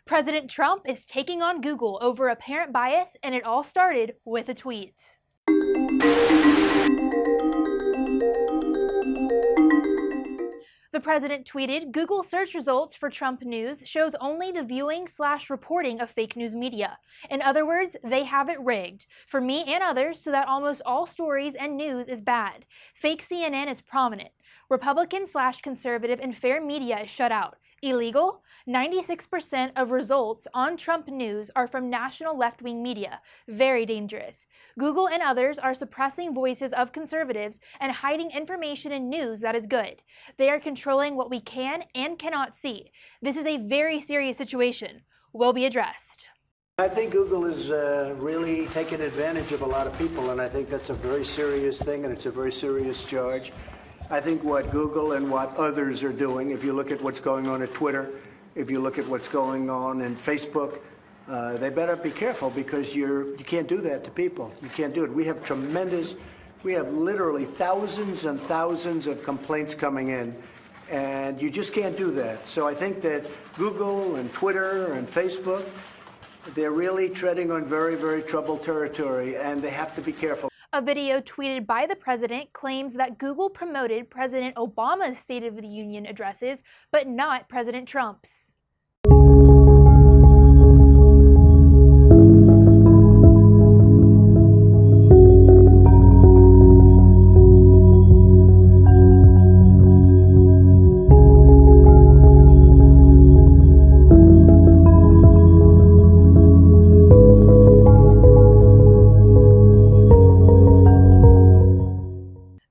President Trump is taking on Google over apparent bias, and it all started with a tweet. The president tweeted, "Google search results for Trump news shows only the viewing/reporting of fake news media. In other words, they have it rigged, for me and others, so that almost all stories and news is bad. Fake CNN is prominent. Republican/conservative and fair media is shut out. Illegal? 96% of results on Trump news are from national left-wing media. Very dangerous. Google and others are suppressing voices of conservatives and hiding information and news that is good. They are controlling what we can and cannot see. This is a very serious situation. Will be addressed." I think Google is really taking advantage of a lot of people, and I think that's a very serious thing, and it's a very serious charge. I think what Google and what others are doing, if you look at what's going on at Twitter, if you look at what's going on in Facebook, they better be careful, because you can't do that to people. You can't do it. We have literally thousands and thousands of complaints coming in, and you just can't do that. So I think that Google and Twitter and Facebook, they're really treading on very, very troubled territory, and they have to be careful. A video tweeted by the president claims that Google promoted President Obama's State of the Union addresses, but not President Trump's.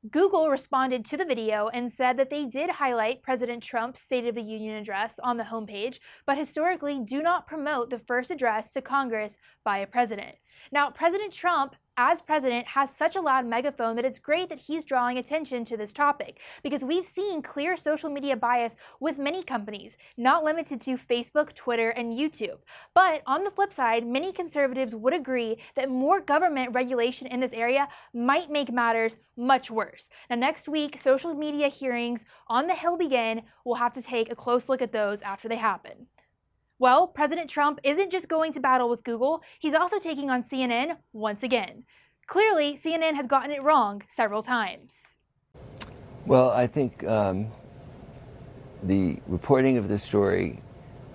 Google responded to the video and said that they did highlight President Trump's State of the Union address on the homepage, but historically do not promote the first address to Congress by a president. Now, President Trump, as president, has such a loud megaphone that it's great that he's drawing attention to this topic, because we've seen clear social media bias with many companies, not limited to Facebook, Twitter, and YouTube. But on the flip side, many conservatives would agree that more government regulation in this area might make matters much worse. Now, next week, social media hearings on the Hill begin. We'll have to take a close look at those after they happen. Well, President Trump isn't just going to battle with Google, he's also taking on CNN once again. Clearly, CNN has gotten it wrong several times. Well, I think the reporting of the story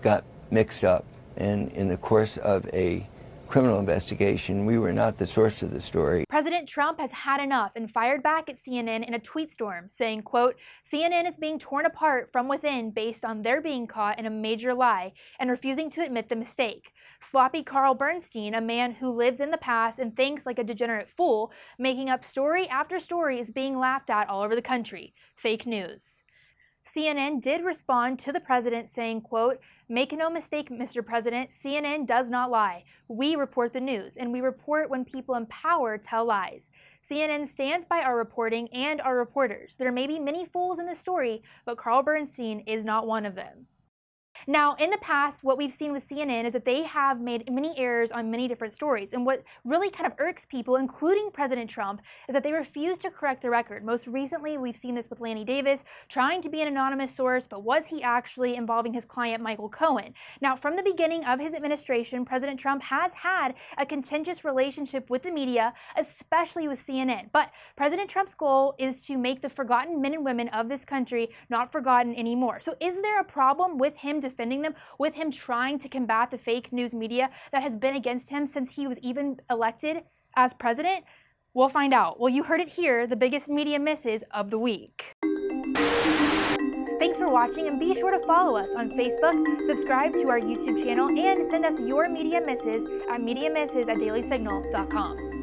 got mixed up, and in the course of a criminal investigation, we were not the source of the story. President Trump has had enough and fired back at CNN in a tweet storm, saying, quote, "CNN is being torn apart from within based on their being caught in a major lie and refusing to admit the mistake. Sloppy Carl Bernstein, a man who lives in the past and thinks like a degenerate fool, making up story after story, is being laughed at all over the country. Fake news." CNN did respond to the president saying, quote, "Make no mistake, Mr. President, CNN does not lie. We report the news, and we report when people in power tell lies. CNN stands by our reporting and our reporters. There may be many fools in this story, but Carl Bernstein is not one of them." Now, in the past, what we've seen with CNN is that they have made many errors on many different stories. And what really kind of irks people, including President Trump, is that they refuse to correct the record. Most recently, we've seen this with Lanny Davis trying to be an anonymous source, but was he actually involving his client, Michael Cohen? Now, from the beginning of his administration, President Trump has had a contentious relationship with the media, especially with CNN. But President Trump's goal is to make the forgotten men and women of this country not forgotten anymore. So is there a problem with him defending them, with him trying to combat the fake news media that has been against him since he was even elected as president? We'll find out. Well, you heard it here, the biggest media misses of the week. Thanks for watching, and be sure to follow us on Facebook, subscribe to our YouTube channel, and send us your media misses at MediaMisses@dailysignal.com.